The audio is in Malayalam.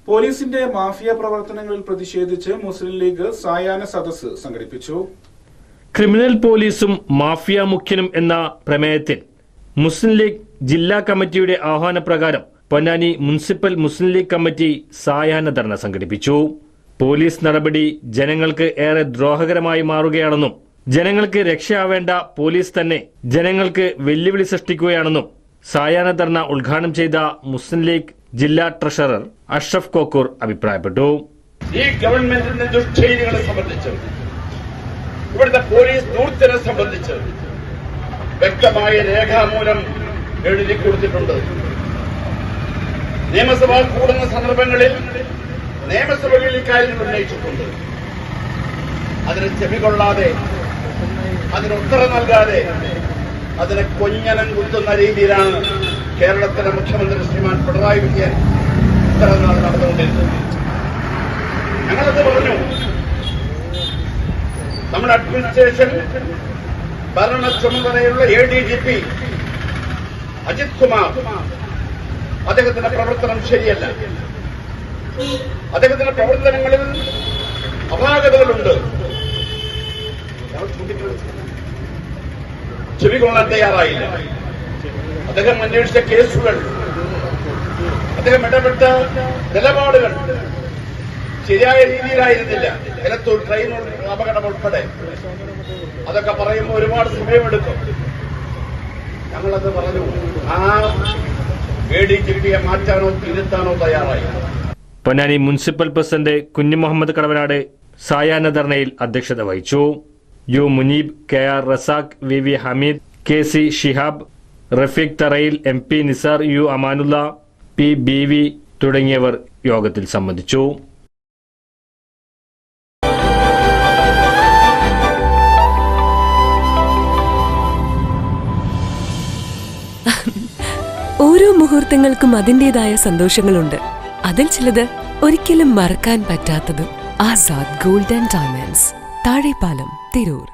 പോലീസിന്റെ മാഫിയ പ്രവർത്തനങ്ങളിൽ പ്രതിഷേധിച്ച് മുസ്ലിം ലീഗ് സായാഹ്ന സദസ്സ് സംഘടിപ്പിച്ചു. ക്രിമിനൽ പോലീസും മാഫിയ മുഖ്യനും എന്ന പ്രമേയത്തിൽ മുസ്ലിം ലീഗ് ജില്ലാ കമ്മിറ്റിയുടെ ആഹ്വാനപ്രകാരം പൊന്നാനി മുനിസിപ്പൽ മുസ്ലിം ലീഗ് കമ്മിറ്റി സായാഹ്ന ധർണ സംഘടിപ്പിച്ചു. പോലീസ് നടപടി ജനങ്ങൾക്ക് ഏറെ ദ്രോഹകരമായി മാറുകയാണെന്നും ജനങ്ങൾക്ക് രക്ഷയാവേണ്ട പോലീസ് തന്നെ ജനങ്ങൾക്ക് വെല്ലുവിളി സൃഷ്ടിക്കുകയാണെന്നും സായാഹ്ന ധർണ ഉദ്ഘാടനം ചെയ്ത മുസ്ലിം ലീഗ് ജില്ലാ ട്രഷറർ അഷ്റഫ് കോക്കൂർ അഭിപ്രായപ്പെട്ടു. ഈ ഗവൺമെന്റിന്റെ ദുഷ്ചെയ്തികളെ സംബന്ധിച്ച്, ഇവിടുത്തെ പോലീസ് ദൂർത്തിനെ സംബന്ധിച്ച് വ്യക്തമായ രേഖാമൂലം എഴുതി കൊടുത്തിട്ടുണ്ട്. നിയമസഭ കൂടുന്ന സന്ദർഭങ്ങളിൽ നിയമസഭകളിൽ ഇക്കാര്യങ്ങൾ ഉന്നയിച്ചിട്ടുണ്ട്. അതിന് ചെവികൊള്ളാതെ, അതിന് ഉത്തരം നൽകാതെ, അതിനെ കൊഞ്ഞനം കുത്തുന്ന രീതിയിലാണ് കേരളത്തിലെ മുഖ്യമന്ത്രി ശ്രീമാൻ പിണറായി വിജയൻ ഇത്തരം നാൾ നടന്നുകൊണ്ടിരുന്നത്. ഞങ്ങളത് പറഞ്ഞു. നമ്മുടെ അഡ്മിനിസ്ട്രേഷൻ ഭരണ ചുമതലയുള്ള ADGP അജിത് കുമാർ, അദ്ദേഹത്തിന്റെ പ്രവർത്തനം ശരിയല്ല. അദ്ദേഹത്തിന്റെ പ്രവർത്തനങ്ങളിൽ അപാകതകളുണ്ട്. ചെവികൊള്ളാൻ തയ്യാറായില്ല. അദ്ദേഹം അന്വേഷിച്ച കേസുകൾ, അദ്ദേഹം ഇടപെട്ട നിലപാടുകൾ ശരിയായ രീതിയിലായിരുന്നില്ല. എലത്തൂർ ട്രെയിൻ അപകടം ഉൾപ്പെടെ അതൊക്കെ പറയുമ്പോൾ ഒരുപാട് സമയമെടുക്കും. ഞങ്ങളത് പറഞ്ഞു. ആ ADGPയെ മാറ്റാനോ തിരുത്താനോ തയ്യാറായി. പൊന്നാനി മുനിസിപ്പൽ പ്രസിഡന്റ് കുഞ്ഞു മുഹമ്മദ് കടവനാട് സായാഹ്ന ധർണയിൽ അധ്യക്ഷത വഹിച്ചു. U Muneeb, KR Razak, VV Hameed, KC Shihab, Rafeeq Tharayil, MP Nisar, U Amanullah, PBV തുടങ്ങിയവർ യോഗത്തിൽ സംബന്ധിച്ചു. ഓരോ മുഹൂർത്തങ്ങൾക്കും അതിൻ്റെതായ സന്തോഷങ്ങളുണ്ട്. അതിൽ ചിലത് ഒരിക്കലും മറക്കാൻ പറ്റാത്തതും. Azad gold and diamonds, Thazhepalam, Tirur.